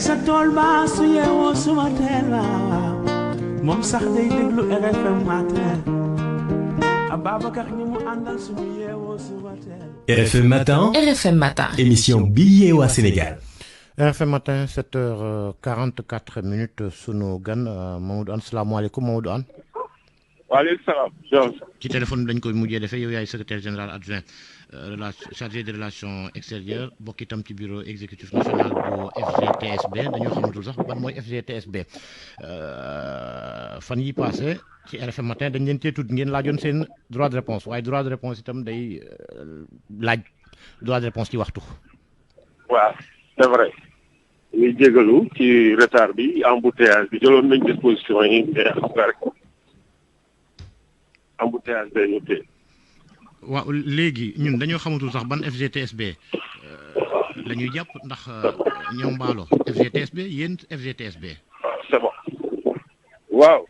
sa tool ba su yeewoo suba teel waaw moom sax day déglu RFM matin Ababacar ñi mu àndal suñu yeewoo suba teel. RFM matin. RFM matin. Émission bi yeewoo Sénégal. RFM matin 7h44 sunu gan Mamadou Anne salaamaaleykum Mamadou Anne. waaleykum salaam. ci téléphone bi dañ koy mujjee defee yow yaay secrétaire général adjoint chargé de relations extérieures bokk itam ci bureau exécutif national bu FGTSB dañoo xamatul sax ban mooy FGTSB fan yi passé ci RFM matin dañ leen cee tudd ngeen laajoon seen droit de réponse waaye droit de réponse itam day laaj droit de réponse ci waxtu. waaw c'est vrai. ñuy jégalu ci retard bi embouteillage bi jëloon nañ disposition yi mais xam nga rek embouteillage bee ñu téye. waaw léegi ñun dañoo xamatul sax ban FGTSB la ñuy jàpp ndax ñoom Mballo FGTSB yéen FGTSB. c'est bon. waaw.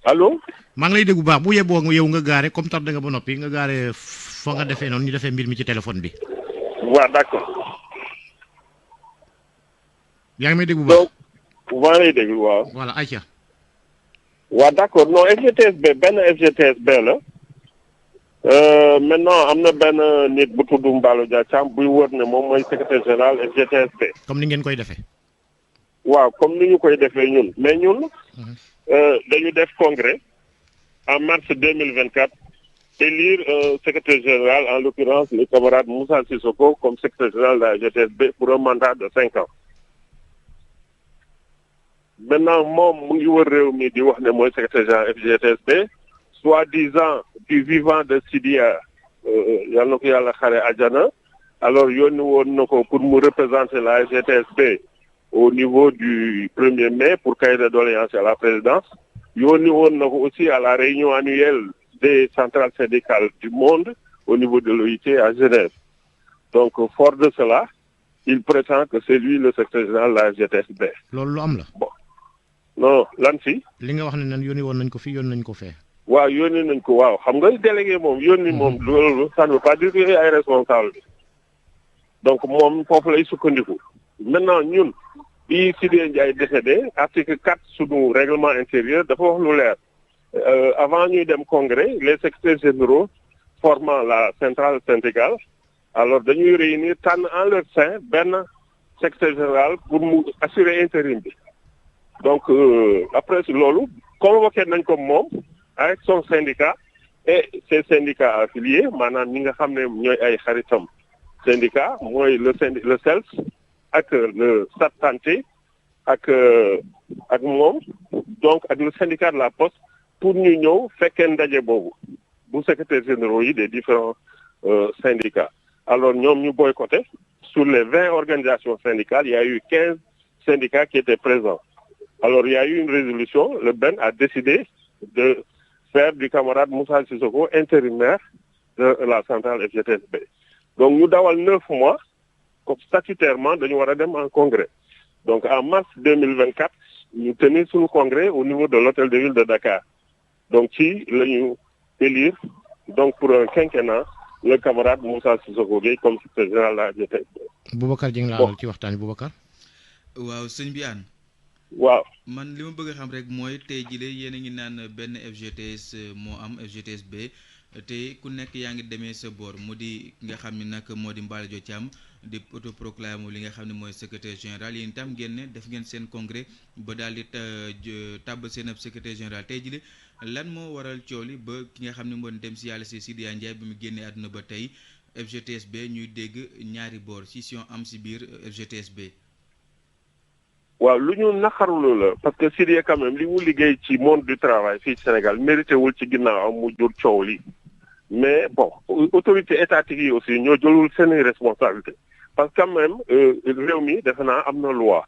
allo. maa ngi lay dégg bu baax bu yeboo yow nga gaare comme tar da nga ba noppi nga gaare fa nga defee noonu ñu defee mbir mi ci téléphone bi. waaw d'accord. yaa ngi may dégg bu baax. donc maa lay dégg waaw. voilà ayca. waaw d'accord non FGTSB benn FGTSB la. maintenant am na benn nit bu tudd Mballo Dia Thiam buy wër ne moom mooy secrétaire général FGTSB. comme ni ngeen koy defee. waaw comme ni ñu koy defee ñun mais ñun. dañu def congrès en mars 2024 élire secrétaire général en l'occurrence le camarade Moussa Sissoko comme secrétaire général de la FGTSB pour un mandat de 5 ans. maintenant moom mu ngi wër réew mi di wax ne mooy secrétaire général FGTSB soi-disant du vivant de Sidia yal na ko yàlla xare àjjana alors yónni woon na ko pour mu représenter la FGTSB au niveau du 1er mai pour cahier de doléances à la présidence yónni woon na ko aussi à la réunion annuelle des centrales syndicales du monde au niveau de l'OIT à Genève. Donc fort de cela il prétend que c'est lui le secrétaire général de la FGTSB. loolu lu am la. bon non lan si. li nga wax ne nan yónni woon nañ ko fi yónni nañ ko fee. waaw yónni nañ ko waaw xam nga délégué moom yónni moom loolu ça ne veut pas dire que ay responsable bi donc moom foofu lay sukkandiku maintenant ñun bi Sidé Ndiaye décédé article 4 sunu règlement intérieur dafa wax lu leer avant ñuy dem congrès les secrétaires généraux formant la centrale syndicale alors dañuy réunir tànn en leur sein benn secrétaire général pour mu assurer intérim bi donc après loolu convoqué nañ ko moom avec son syndicat et ses syndicats affiliés maanaam ñi nga xam ne ñooy ay xaritam syndicat mooy le CELS ak le SAT Santé ak moom donc ak le syndicat de la Poste pour ñu ñëw fekkee ndaje boobu bu secrétaire généraux yi des différents syndicats alors ñoom ñu boycotté sur les 20 organisations syndicales il y a eu 15 syndicats qui étaient présents alors il y a eu une résolution le BEN a décidé de faire du camarade Moussa Sissoko intérimaire de la centrale FGTSB donc ñu dawal 9 mois comme statutairement dañu war a dem en congrès donc en mars 2024 ñu tenir suñu congrès au niveau de l'hôtel de ville de Dakar donc ci la ñu élire donc pour un quinquennat le camarade Moussa Sissoko Gueye comme secrétaire général de la FGTSB. Boubacar Dieng laa ci waxtaan bi Boubacar. waaw sëñ bi Anne. waaw man li ma bëgg a xam rek mooy tey jii yéen a ngi naan benn FGTS moo am FGTSB te ku nekk yaa ngi demee sa boor mu di nga xam ne nag moo di Mballo Dia Thiam di autoproclamé li nga xam ne mooy secrétaire général yéen itam ngeen ne def ngeen seen congrès ba daal di tàbb seen ab secrétaire général tey jii lan moo waral coow li ba ki nga xam ne moo dem si yàlla si Sidya Ndiaye bi mu génnee àdduna ba tey FGTSB ñuy dégg ñaari boor scission am si biir FGTSB. waaw lu ñu naqarlu la parce que Sidya quand même li mu liggéey ci monde du travail fii Sénégal mérité wul ci ginnaaw am mu jur coow li mais bon autorité étatique yi aussi ñoo jëlul seen responsabilité parce que quand même réew mi defe naa am na loi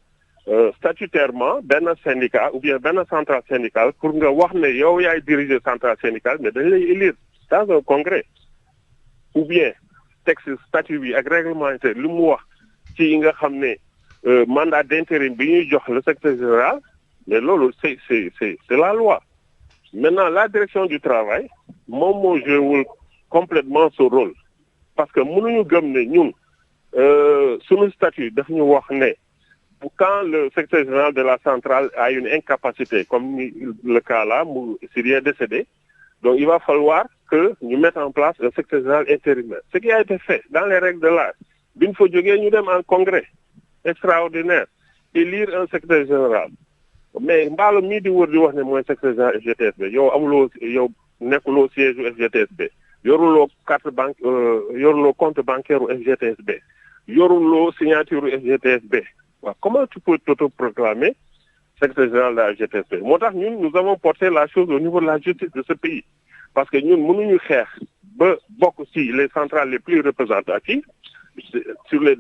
statutairement benn syndicat ou bien benn centrale syndicale pour nga wax ne yow yaay diriger centrale syndicale mais dañ lay élire dans un congrès ou bien texte statut bi ak règlement intérieur li mu wax ci nga xam ne mandat d'intérim bi ñuy jox le secrétaire général mais loolu c'est la loi maintenant la direction du travail moom moo joué complètement ce rôle parce que mënuñu gëm ne ñun suñu statut daf ñu wax ne quand le secrétaire général de la centrale a une incapacité, comme le cas là, Syrie est décédé, donc il va falloir que nous mettions en place un secrétaire général intérimaire. Ce qui a été fait dans les règles de l'art, il faut que nous sommes en congrès extraordinaire, élire un secrétaire général. Mais mbalo mi di wër di wax ne mooy secrétaire général FGTSB yow nekkuloo siège u FGTSB yoruloo carte banque yoruloo compte bancaire u FGTSB yoruloo signature u FGTSB waaw comment tu peux t'autoproclamer secrétaire général de la FGTSB moo tax ñun nous avons porté la chose au niveau de la justice de ce pays parce que ñun mënuñu xeex ba bokk ci les centrales les plus représentatives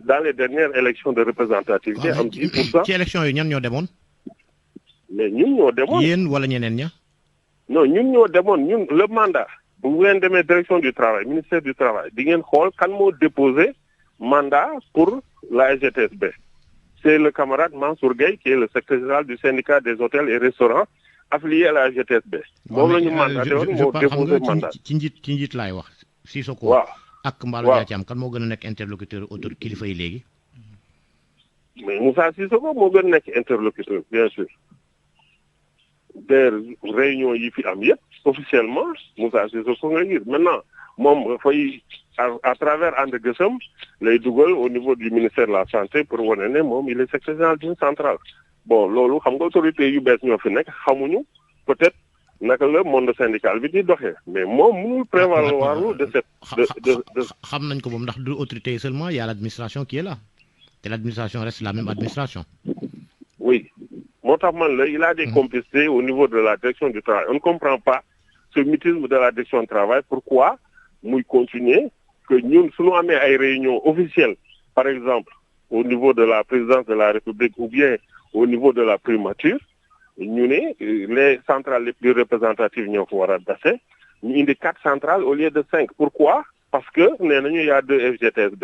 dans les dernières élections de représentativité am 10%. ci élection yi ñan ñoo demoon mais ñun ñoo demoon yéen wala ñeneen ña non ñun ñoo demoon ñun le mandat bu ngeen demee direction du travail ministère du travail di ngeen xool kan moo déposé mandat pour la FGTSB c'est le camarade Mansour Gueye qui est le secrétaire général du syndicat des hôtels et restaurants affilié à la FGTSB moom la ñu mandaté woon moo déposé mandat ci njiit laay wax Sissoko waaw ak Mballo Dia Thiam kan moo gën a nekk interlocuteur autorité kilifa yi léegi mais Moussa Sissoko moo gën a nekk interlocuteur bien sûr des réunions yi fi am yëpp officiellement Moussa Sissoko nga gis maintenant moom dafay à travers ànd gësam lay dugal au niveau du ministère de la santé pour wane ne moom il est secrétaire général d'une centrale bon loolu xam nga autorité yu bees ñoo fi nekk xamuñu peut-être naka la monde syndical bi di doxee mais moom mënul prévaloir de cette de xam nañ ko moom ndax du autorité seulement il y a l'administration qui est là te l'administration reste la même administration oui moo tax man la il a des complicités au niveau de la direction du travail on ne comprend pas ce mutisme de la direction du travail pourquoi muy continuer que ñun suñu amee ay réunions officielles par exemple au niveau de la présidence de la République ou bien au niveau de la primature ñu ne les centrales les plus représentatives ñoo ko war a dase ñu indi 4 centrales au lieu de 5 pourquoi parce que nee nañu y a 2 FGTSB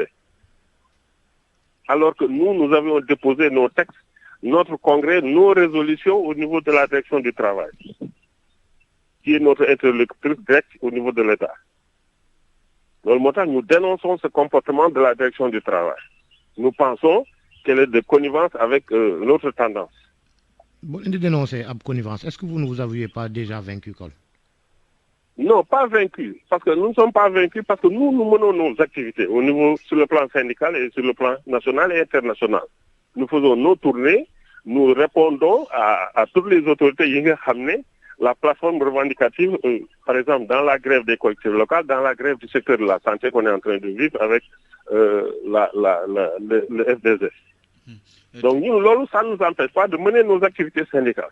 alors que nous avions déposé nos textes notre congrès, nos résolutions au niveau de la direction du travail, qui est notre interlocutrice directe au niveau de l'État. Dans le montant, nous dénonçons ce comportement de la direction du travail. Nous pensons qu'elle est de connivence avec l'autre tendance. Bon, dénoncer ab connivence, est-ce que vous ne vous aviez pas déjà vaincu, Col? Non, pas vaincu, parce que nous ne sommes pas vaincus, parce que nous menons nos activités au niveau, sur le plan syndical et sur le plan national et international. Nous faisons nos tournées, nous répondons à toutes les autorités qui ont ramené la plateforme revendicative, par exemple dans la grève des collectivités locales, dans la grève du secteur de la santé qu'on est en train de vivre avec le FDZ. Donc nous, ça ne nous empêche pas de mener nos activités syndicales.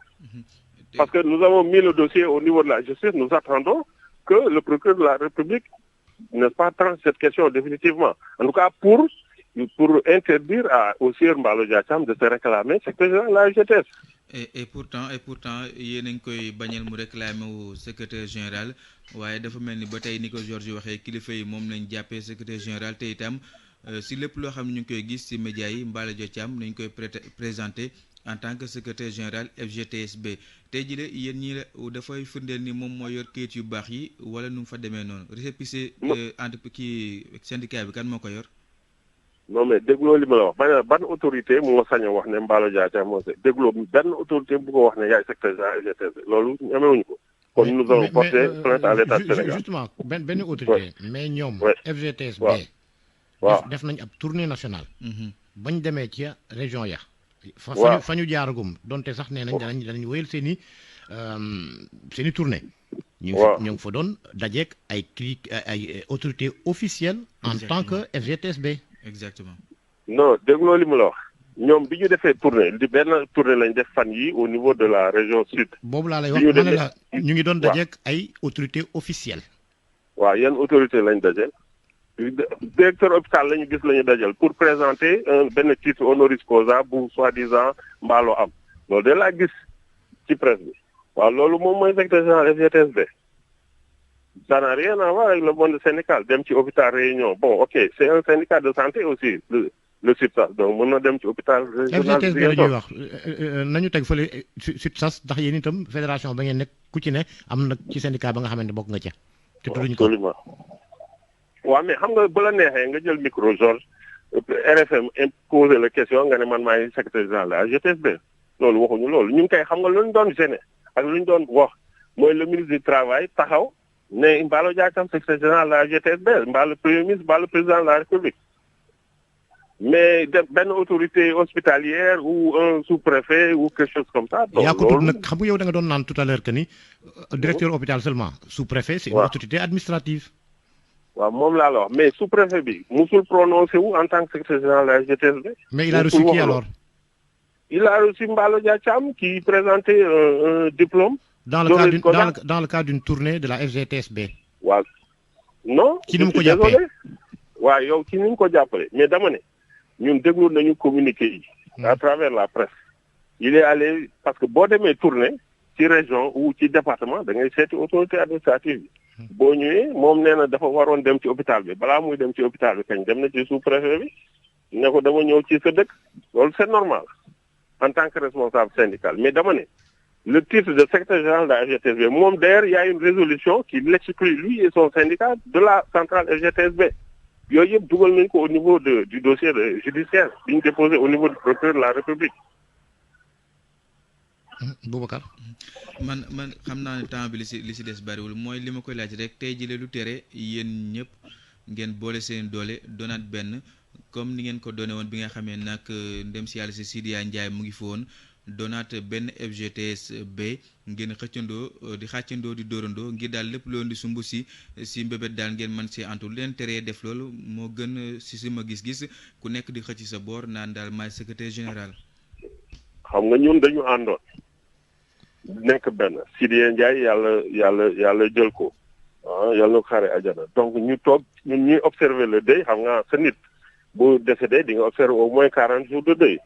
Parce que nous avons mis le dossier au niveau de la justice, nous attendons que le procureur de la République, n'est-ce pas, tranche cette question définitivement. En tout cas, pour interdire au sieur Mballo Dia Thiam de se réclamer secrétaire général de la FGTS. Et pourtant yéen a ngi koy bañal mu réclamer wu secrétaire général waaye dafa mel ni ba tey ni ko Georges waxee kilifa yi moom lañ jàppee secrétaire général te itam si lépp loo xam ne ñu ngi koy gis ci médias yi Mballo Dia Thiam nañ koy présenté en tant que secrétaire général FGTSB tey jii de yéen ñii la dafay firndeel ni moom moo yor kayit yu baax yi wala nu mu fa demee noonu récépissé entre kii syndicat bi kan moo ko yor. non mais dégloo li ma la wax ban autorité moo sañ a wax ne Mballo Dia Thiam moo dégloo benn autorité bu ko wax ne yaay secrétaire général FGTSB loolu ñamewuñu ko. kon nous avons porté plainte à l'État Sénégal. Justement benn autorité. mais ñoom. FGTSB. waaw def nañ ab tournée nationale. bañ demee ci région ya. fa ñu jaaragum donte sax nee nañ danañ wéyal seen i tournée. ñu ngi fa doon dajeek ay autorités officielles. en tant que FGTSB. Exactement. non dégloo li mu la wax ñoom bi ñu defee tournée di benn tournée lañ def fan yi au niveau de la région sud. boobu laa lay wax ma ne la ñu ngi doon dajeek ay autorités officielles. waaw yan autorité lañ dajeel directeur hôpital lañu gis lañu dajal pour présenter benn titre honoris causa bu soi-disant Mballo am loolu de laa gis ci presse bi waaw loolu moom mooy secrétaire général FGTSB. Ça n'a rien à voir avec le monde syndical. Dem ci hôpital Réunion. Bon, ok, c'est un syndicat de santé aussi, le SUTSAS. Donc, mën na dem ci hôpital régional. FGTSB la ñuy wax nañu teg fële SUTSAS ndax yéen itam fédération ba ngeen nekk ku ci ne am na ci syndicat ba nga xamante bokk nga ca. te tudduñu ko absolument. waaw mais xam nga bu la neexee nga jël micro Georges RFM posé la question nga ne man maay secrétaire général de la GTSB loolu waxuñu loolu ñu ngi koy xam nga lu ñu doon gêné ak lu ñu doon wax mooy le ministre du travail taxaw ne Mballo Dia Thiam secrétaire général de la GTSB mbaa le premier ministre mbaa le président de la République mais benn autorité hospitalière ou un sous-préfet ou quelque chose comme ça. yaa ko tudd nag xam nga yow da nga doon naan tout à l'heure que ni directeur hôpital seulement sous-préfet c'est une autorité administrative. waaw moom laa la wax mais sous-préfet bi musul prononcé wu en tant que secrétaire général de la GTSB. mais il a reçu qui alors? Il a reçu Mballo Dia Thiam qui présentait un diplôme. Dans le cadre d'une tournée de la FGTSB. waaw non. ci ni mu ko jàppee waaw yow ci ni mu ko jàppale mais dama ne ñun déglu nañu communiqué yi. à travers la presse. il est allé parce que boo demee tournée ci région ou ci département da ngay seeti autorité administrative bi. boo ñëwee moom nee na dafa waroon dem ci hôpital bi balaa muy dem ci hôpital bi kañ dem na ci sous-préfet bi ne ko dama ñëw ci sa dëkk loolu c'est normal en tant que responsable syndical mais dama ne le titre de secrétaire général de la FGTSB moom d'ailleurs il y a une résolution qui l'exclut lui et son syndicat de la centrale FGTSB yooyu yëpp dugal nañ ko au niveau du dossier judiciaire bi ñu déposé au niveau du procureur de la République. Boubacar. man xam naa ne temps bi li si des bariwul mooy li ma koy laaj rek tey jii lu tere yéen ñëpp ngeen boole seen doole doonaat benn comme ni ngeen ko doone woon bi nga xamee nag ndem si yàlla si Sidya Ndiaye mu ngi fi woon doonaat benn FGTSB ngeen xàccandoo di dóorandoo ngir daal lépp loolu di sumb si mbébét daal ngeen mën see antu leen teree def loolu moo gën si sama gis-gis ku nekk di xëcc sa boor naan daal maay secrétaire général. xam nga ñun dañu àndoon nekk benn Sidya Ndiaye yàlla jël ko yàlla na ko xaare àjjana donc ñu toog ñun ñuy observer le deuil xam nga sa nit bu décédé di nga observer au moins 40 jours de deuil.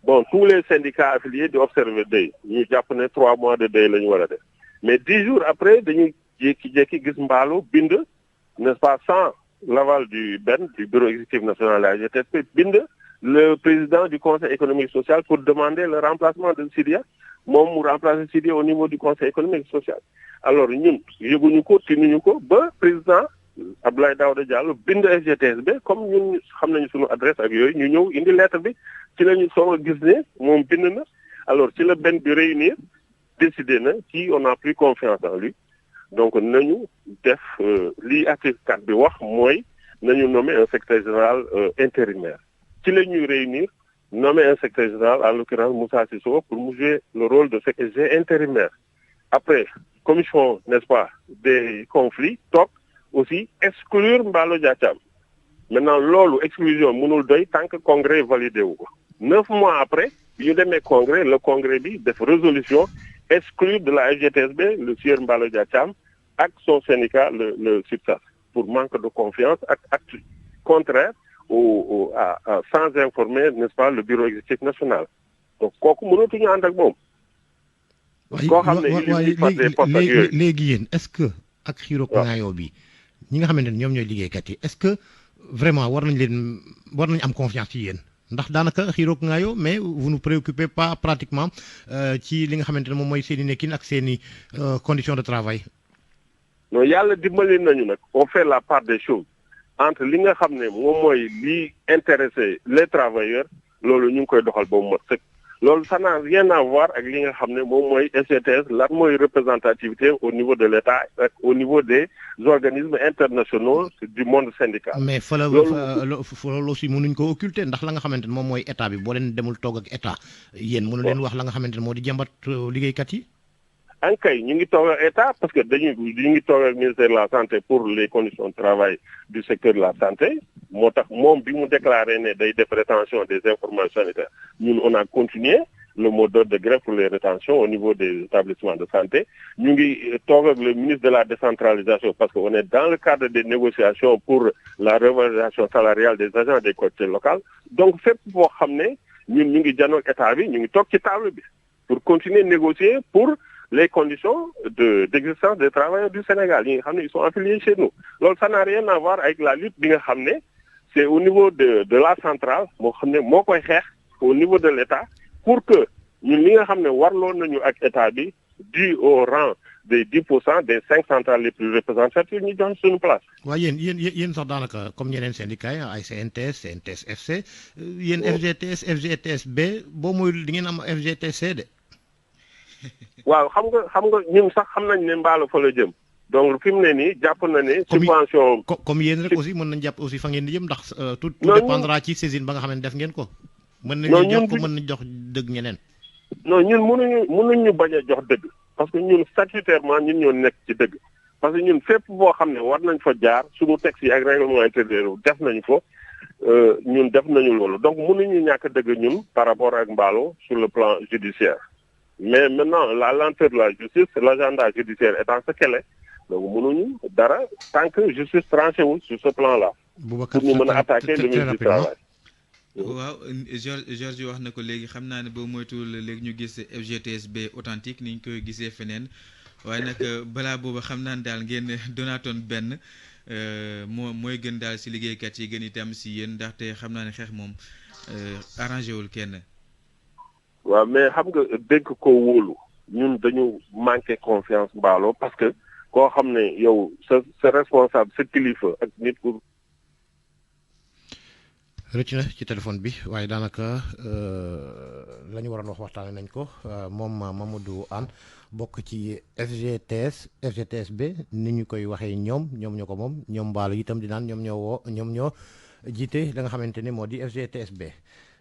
Bon, tous les syndicats affiliés di observer deuil ñu jàpp ne 3 mois de deuil la ñu war a def mais 10 jours après dañuy jékki-jékki gis Mballo bind n'est-ce pas sans l'aval du bureau exécutif national de la GTSB bind le président du conseil économique et social pour demander le remplacement de Sidya moom mu remplacer Sidya au niveau du conseil économique et social alors ñun yëguñu ko tinuñu ko ba président Abdoulaye Daouda Diallo bind FGTSB comme ñun xam nañu suñu adresse ak yooyu ñu ñëw indi lettre bi ci la ñu soog a gis ne moom bind na alors ci la benn bi réunir décidé na ci on a pris confiance en lui donc nañu def lii article 4 bi wax mooy nañu nommer un secrétaire général intérimaire ci la ñuy réunir nommer un secrétaire général en l'occurrence Moussa Sissoko pour mu jouer le rôle de secrétaire intérimaire après commission n'est-ce pas des conflits toog aussi exclure Mballo Dia Thiam maintenant loolu exclusion mënul doy tant que congrès validé wu ko 9 mois après bi ñu demee congrès le congrès bi def résolution exclure de la FGTSB le sieur Mballo Dia Thiam ak son syndicat le SUTSAS pour manque de confiance ak acte contraire sans informer n'est-ce pas le bureau exécutif national donc kooku mënatuñu ànd ak moom. koo xam ne léegi yéen est-ce que ak xiiroo ngaayoo bi ñi nga xamante ne ñoom ñooy liggéeykat yi est-ce que vraiment war nañ am confiance ci yéen ndax daanaka xiiroo ngaayoo mais vous ne préoccupez pas pratiquement ci li nga xamante ne moom mooy seen i nekkin ak seen i conditions de travail. non yàlla dimbali nañu nag on fait la part des choses entre li nga xam ne moom mooy li intéressé les travailleurs loolu ñu ngi koy doxal ba mu mat sëkk loolu ça n'a rien à voir ak li nga xam ne moom mooy FGTS lan mooy représentativité au niveau de l'État ak au niveau des organismes internationaux du monde syndical. mais fa loolu aussi mënuñ ko occulter ndax la nga xamante ne moom mooy état bi boo leen demul toog ak état yéen mënu leen wax la nga xamante ne moo di jàmbat liggéeykat yi. ankay ñu ngi toog ak état parce que ñu ngi toog ak ministère de la santé pour les conditions de travail du secteur de la santé moo tax moom bi mu déclaré ne day def rétention des informations sanitaires ñun on a continué le mot d'ordre de grève pour les rétentions au niveau des établissements de santé ñu ngi toog ak le ministre de la décentralisation parce que on est dans le cadre des négociations pour la revalorisation salariale des agents des collectivités locales donc fépp boo xam ne ñun ñu ngi janoog état bi ñu ngi toog ci table bi pour continuer négocier pour les conditions d'existence des travailleurs du Sénégal yi nga xam ne ils sont affiliés chez nous loolu ça n'a rien à voir avec la lutte bi nga xam ne c'est au niveau de la centrale moo xam ne moo koy xeex au niveau de l'État pour que ñun li nga xam ne warloon nañu ak état bi dû au rang des 10% des 5 centrales les plus représentatives ñu jox suñu place. waaw yéen sax daanaka comme ñeneen syndicats yi ay CNTS CNTS FC yéen FGTS FGTSB boo muy di ngeen am FGTC de. waaw xam nga ñun sax xam nañ ne Mballo fa la jëm donc fi mu ne nii jàpp na ne. subvention comme yéen rek aussi mën nañ jàpp aussi fa ngeen di jëm ndax. tout dépendra ci saisine ba nga xam ne def ngeen ko. mën nañu jox ko mën nañ jox dëgg ñeneen. non ñun mënuñu bañ a jox dëgg parce que ñun statutairement ñun ñoo nekk ci dëgg parce que ñun fépp boo xam ne war nañ fa jaar suñu texte yi ak règlement intérieur def nañu fa ñun def nañu loolu donc mënuñu ñàkk dëgg ñun par rapport ak Mballo sur le plan judiciaire mais maintenant la lenteur de la justice l'agenda judiciaire étant ce qu'elle est donc mënuñu dara tant que justice tranché wul sur ce plan là pour ñu mën a attaquer le ministre du travail. waaw Georges wax na ko léegi xam naa ne boo moytuwul léegi ñu gis FGTSB authentique ni ñu koy gisee feneen waaye nag balaa booba xam naa ne daal ngeen donaatoon benn mooy gën daal si liggéeykat yi gën itam si yéen ndaxte xam naa ne xeex moom arrangé wul kenn. waaw mais xam nga dégg ko wóolu ñun dañu manqué confiance Mballo parce que koo xam ne yow sa responsable sa kilifa ak nit ku. rëcc na ci téléphone bi waaye daanaka la ñu waroon wax waxtaane nañ ko moom Mamadou Hann bokk ci FGTSB ni ñu koy waxee ñoom ñoo ko moom ñoom Mballo itam di naan ñoom ñoo jiite la nga xamante ne moo di FGTSB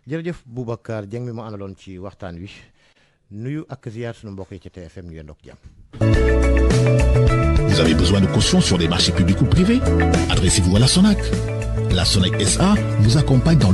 jërëjëf Boubacar Dieng mi ma àndaloon ci waxtaan wi nuyu ak ziar sunu mbokk yi ci TFM ñu yendoog jàmm. Vous avez besoin de caution sur des marchés publics ou privés? Adressez-vous à la SONAC. La SONAC SA vous accompagne dans